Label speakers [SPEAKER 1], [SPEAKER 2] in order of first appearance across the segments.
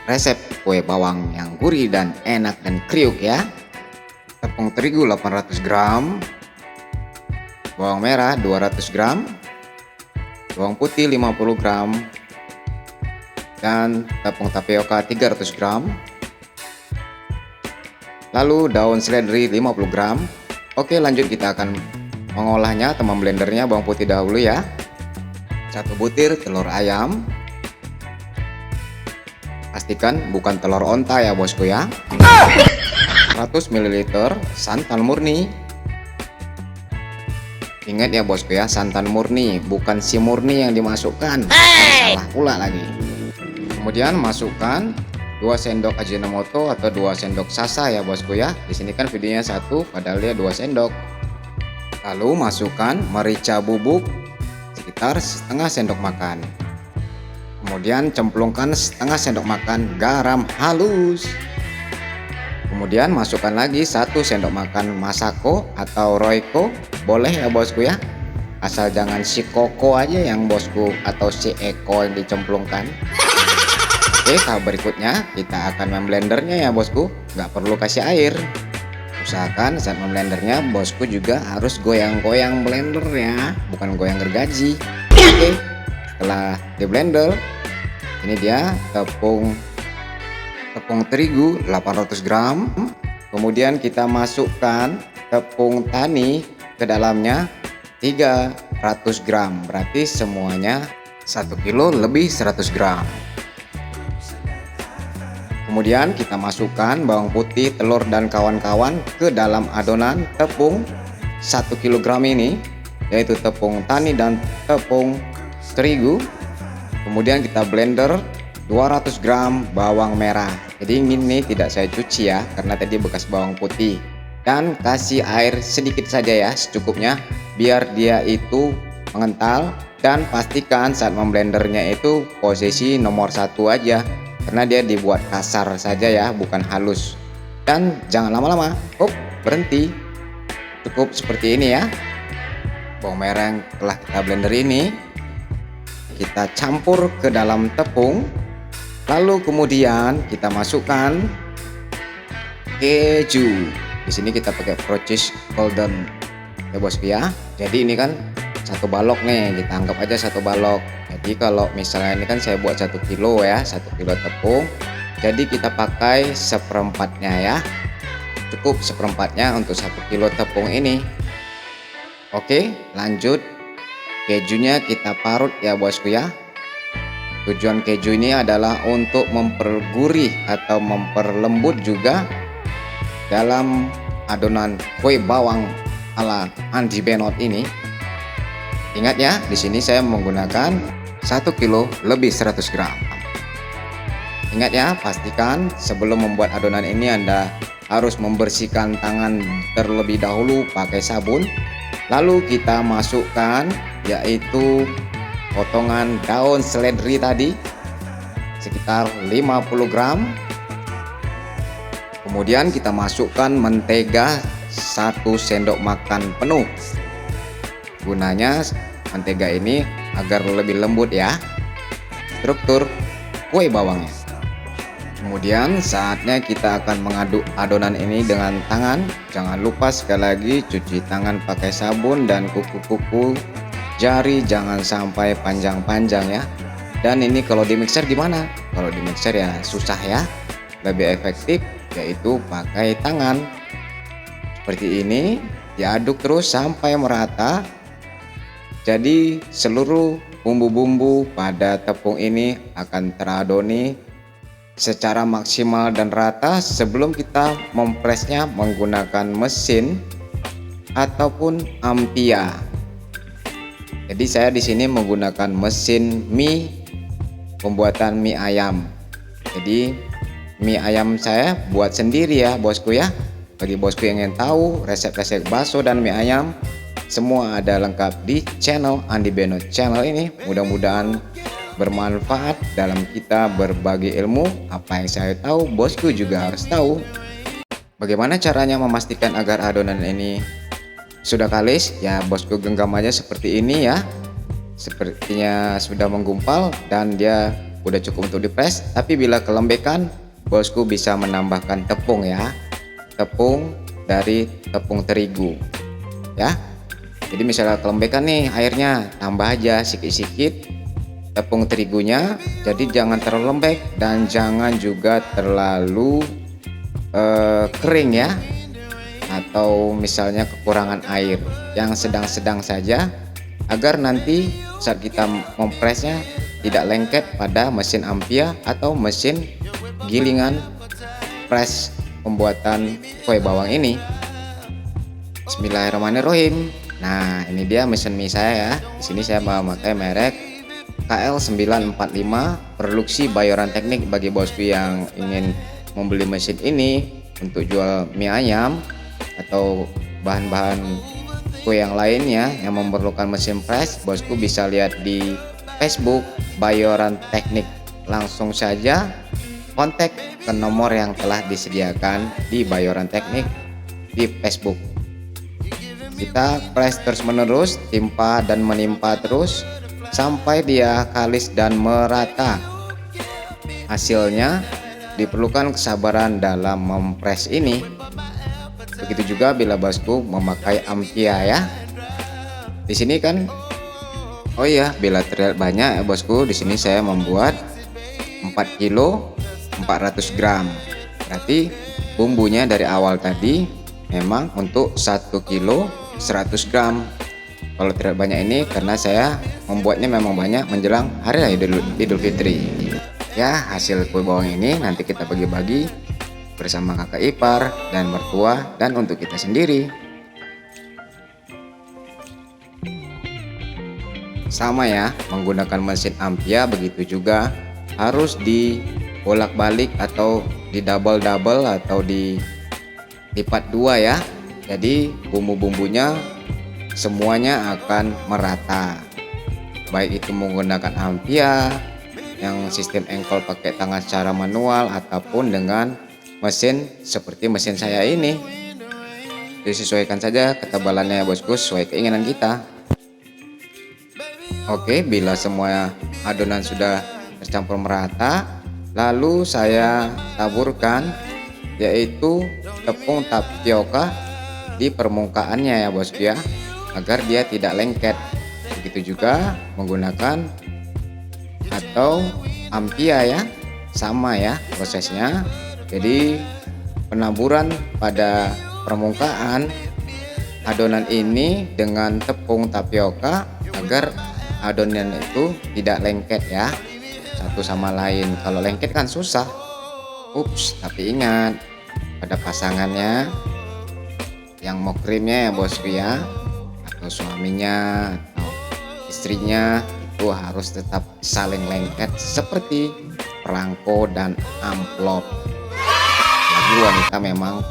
[SPEAKER 1] resep kue bawang yang gurih dan enak dan kriuk ya. Tepung terigu 800 gram, bawang merah 200 gram, bawang putih 50 gram, dan tepung tapioka 300 gram. Lalu daun seledri 50 gram. Oke, lanjut kita akan mengolahnya atau memblendernya. Bawang putih dahulu ya. 1 butir telur ayam. Pastikan bukan telur onta ya bosku ya. 100 ml santan murni. Ingat ya bosku ya, santan murni, bukan si murni yang dimasukkan. Salah pula lagi. Kemudian masukkan 2 sendok Ajinomoto atau 2 sendok sasa ya bosku ya. Di sini kan videonya 1 padahal dia 2 sendok. Lalu masukkan merica bubuk sekitar setengah sendok makan. Kemudian cemplungkan setengah sendok makan garam halus. Kemudian masukkan lagi 1 sendok makan Masako atau Royco. Boleh ya bosku ya. Asal jangan si Koko aja yang bosku atau si Eko yang dicemplungkan. Oke, tahap berikutnya kita akan memblendernya ya bosku. Nggak perlu kasih air. Usahakan saat memblendernya bosku juga harus goyang-goyang blender ya, bukan goyang gergaji. Oke, setelah di blender, ini dia tepung terigu 800 gram. Kemudian kita masukkan tepung tani ke dalamnya 300 gram. Berarti semuanya 1 kilo lebih 100 gram. Kemudian kita masukkan bawang putih, telur dan kawan-kawan ke dalam adonan tepung 1 kg ini, yaitu tepung tani dan tepung terigu. Kemudian kita blender 200 gram bawang merah. Jadi ini tidak saya cuci ya, karena tadi bekas bawang putih. Dan kasih air sedikit saja ya, secukupnya, biar dia itu mengental. Dan pastikan saat memblendernya itu posisi nomor 1 aja, karena dia dibuat kasar saja ya, bukan halus. Dan jangan lama-lama. Berhenti. Cukup seperti ini ya. Bawang merah yang telah kita blender ini kita campur ke dalam tepung. Lalu kemudian kita masukkan keju. Di sini kita pakai Proces Golden ya bosku ya. Jadi ini kan 1 balok nih, kita anggap aja 1 balok. Jadi kalau misalnya ini kan saya buat 1 kilo ya, 1 kilo tepung. Jadi kita pakai seperempatnya ya. Cukup seperempatnya untuk 1 kilo tepung ini. Oke, lanjut. Kejunya kita parut ya bosku ya. Tujuan keju ini adalah untuk mempergurih atau memperlembut juga dalam adonan kue bawang ala Andi Benot ini. Ingat ya, di sini saya menggunakan 1 kilo lebih 100 gram. Ingat ya, pastikan sebelum membuat adonan ini Anda harus membersihkan tangan terlebih dahulu pakai sabun. Lalu kita masukkan yaitu potongan daun seledri tadi sekitar 50 gram. Kemudian kita masukkan mentega 1 sendok makan penuh. Gunanya mentega ini agar lebih lembut ya struktur kue bawangnya. Kemudian saatnya kita akan mengaduk adonan ini dengan tangan. Jangan lupa sekali lagi cuci tangan pakai sabun dan kuku-kuku jari jangan sampai panjang-panjang ya. Dan ini kalau di mixer gimana? Kalau di mixer ya susah ya. Lebih efektif yaitu pakai tangan. Seperti ini, diaduk terus sampai merata. Jadi seluruh bumbu-bumbu pada tepung ini akan teradoni secara maksimal dan rata sebelum kita mempresnya menggunakan mesin ataupun ampia. Jadi saya di sini menggunakan mesin mie pembuatan mie ayam. Jadi mie ayam saya buat sendiri ya bosku ya. Bagi bosku yang ingin tahu resep-resep bakso dan mie ayam, semua ada lengkap di channel Andi Benot channel ini. Mudah-mudahan bermanfaat dalam kita berbagi ilmu. Apa yang saya tahu bosku juga harus tahu. Bagaimana caranya memastikan agar adonan ini sudah kalis? Ya bosku genggam aja seperti ini ya. Sepertinya sudah menggumpal dan dia udah cukup untuk dipres. Tapi bila kelembekan, bosku bisa menambahkan tepung ya, tepung dari tepung terigu ya. Jadi misalnya kelembekan nih airnya, tambah aja sikit-sikit tepung terigunya. Jadi jangan terlalu lembek dan jangan juga terlalu kering ya, atau misalnya kekurangan air, yang sedang-sedang saja agar nanti saat kita mempresnya tidak lengket pada mesin Ampia atau mesin gilingan press pembuatan kue bawang ini. Bismillahirrahmanirrahim. Nah, ini dia mesin mie saya ya. Di sini saya memakai merek KL945 produksi Bayoran Teknik. Bagi bosku yang ingin membeli mesin ini untuk jual mie ayam atau bahan-bahan kue yang lainnya yang memerlukan mesin press, bosku bisa lihat di Facebook Bayoran Teknik. Langsung saja kontak ke nomor yang telah disediakan di Bayoran Teknik di Facebook. Kita press terus menerus, timpa dan menimpa terus sampai dia kalis dan merata. Hasilnya diperlukan kesabaran dalam mempres ini. Begitu juga bila bosku memakai Ampia ya. Di sini kan, oh iya, bila terlihat banyak ya bosku, di sini saya membuat 4 kilo 400 gram. Berarti bumbunya dari awal tadi memang untuk 1 kilo 100 gram. Kalau tidak banyak ini karena saya membuatnya memang banyak menjelang hari raya Idul Fitri ya. Hasil kue bawang ini nanti kita bagi-bagi bersama kakak ipar dan mertua dan untuk kita sendiri. Sama ya, menggunakan mesin Ampia begitu juga harus dibolak-balik atau di double atau di lipat dua ya. Jadi bumbu-bumbunya semuanya akan merata, baik itu menggunakan Ampia yang sistem engkol pakai tangan secara manual ataupun dengan mesin seperti mesin saya ini. Disesuaikan saja ketebalannya ya bosku, sesuai keinginan kita. Oke, bila semua adonan sudah tercampur merata, lalu saya taburkan yaitu tepung tapioka di permukaannya ya bosku ya, agar dia tidak lengket. Begitu juga menggunakan atau Ampia ya, sama ya prosesnya. Jadi penaburan pada permukaan adonan ini dengan tepung tapioka agar adonan itu tidak lengket ya satu sama lain. Kalau lengket kan susah. Tapi ingat, pada pasangannya yang mau krimnya ya bosku ya, atau suaminya atau istrinya, itu harus tetap saling lengket seperti perangko dan amplop. Lagi wanita memang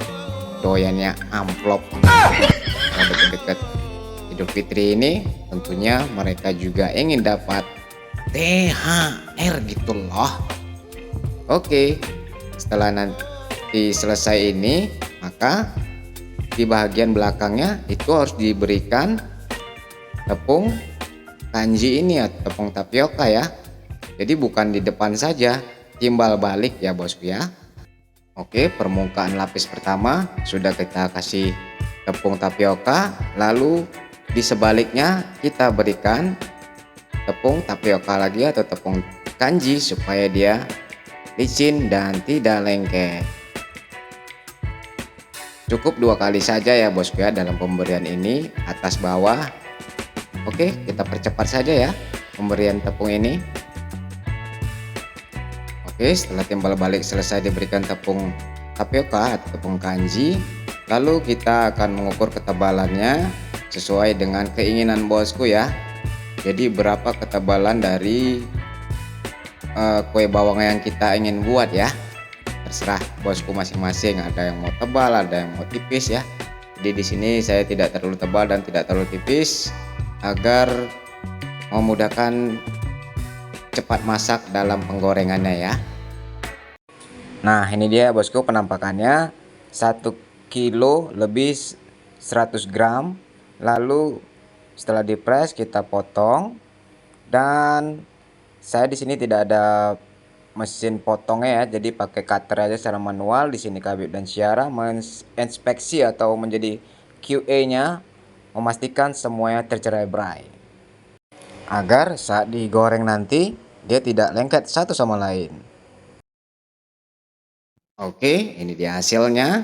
[SPEAKER 1] doyannya amplop. Kalau deket-deket Idul Fitri ini tentunya mereka juga ingin dapat THR gitu loh. Oke, setelah nanti selesai ini, maka di bagian belakangnya itu harus diberikan tepung kanji ini ya, tepung tapioka ya. Jadi bukan di depan saja, timbal balik ya bosku ya. Oke, permukaan lapis pertama sudah kita kasih tepung tapioka, lalu di sebaliknya kita berikan tepung tapioka lagi atau tepung kanji supaya dia licin dan tidak lengket. Cukup 2 kali saja ya bosku ya dalam pemberian ini, atas bawah. Oke, kita percepat saja ya pemberian tepung ini. Oke, setelah timbal balik selesai diberikan tepung tapioka atau tepung kanji, lalu kita akan mengukur ketebalannya sesuai dengan keinginan bosku ya. Jadi berapa ketebalan dari kue bawang yang kita ingin buat ya, terserah bosku masing-masing. Ada yang mau tebal, ada yang mau tipis ya. Jadi di sini saya tidak terlalu tebal dan tidak terlalu tipis agar memudahkan cepat masak dalam penggorengannya ya. Nah, ini dia bosku penampakannya. 1 kilo lebih 100 gram. Lalu setelah dipres kita potong, dan saya di sini tidak ada mesin potongnya ya, jadi pakai cutter aja secara manual. Di sini Kak Habib dan Syara menginspeksi atau menjadi QA-nya, memastikan semuanya tercerai-berai agar saat digoreng nanti dia tidak lengket satu sama lain. Oke, ini dia hasilnya.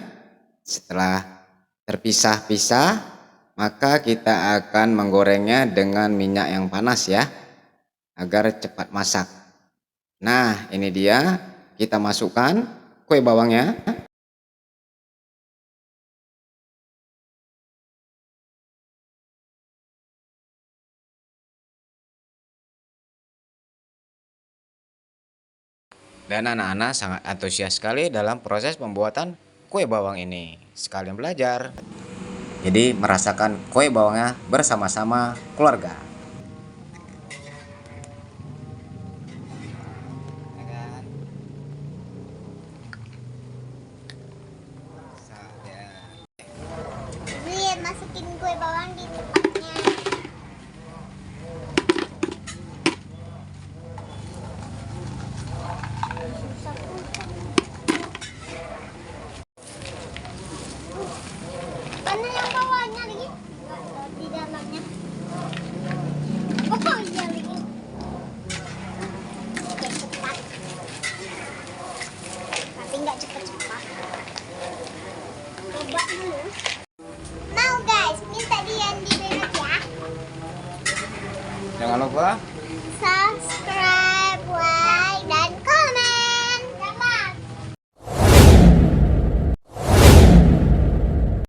[SPEAKER 1] Setelah terpisah-pisah, maka kita akan menggorengnya dengan minyak yang panas ya, agar cepat masak. Nah, ini dia, kita masukkan kue bawangnya. Dan anak-anak sangat antusias sekali dalam proses pembuatan kue bawang ini. Sekalian belajar. Jadi merasakan kue bawangnya bersama-sama keluarga.
[SPEAKER 2] Ini masukin kue bawang di tempatnya. Mana yang bawahnya lagi? Di dalamnya. Oh iya lagi. Oke, cepat. Tapi nggak cepat-cepat. Coba dulu. Mau guys, minta dia di bawah ya.
[SPEAKER 1] Jangan lupa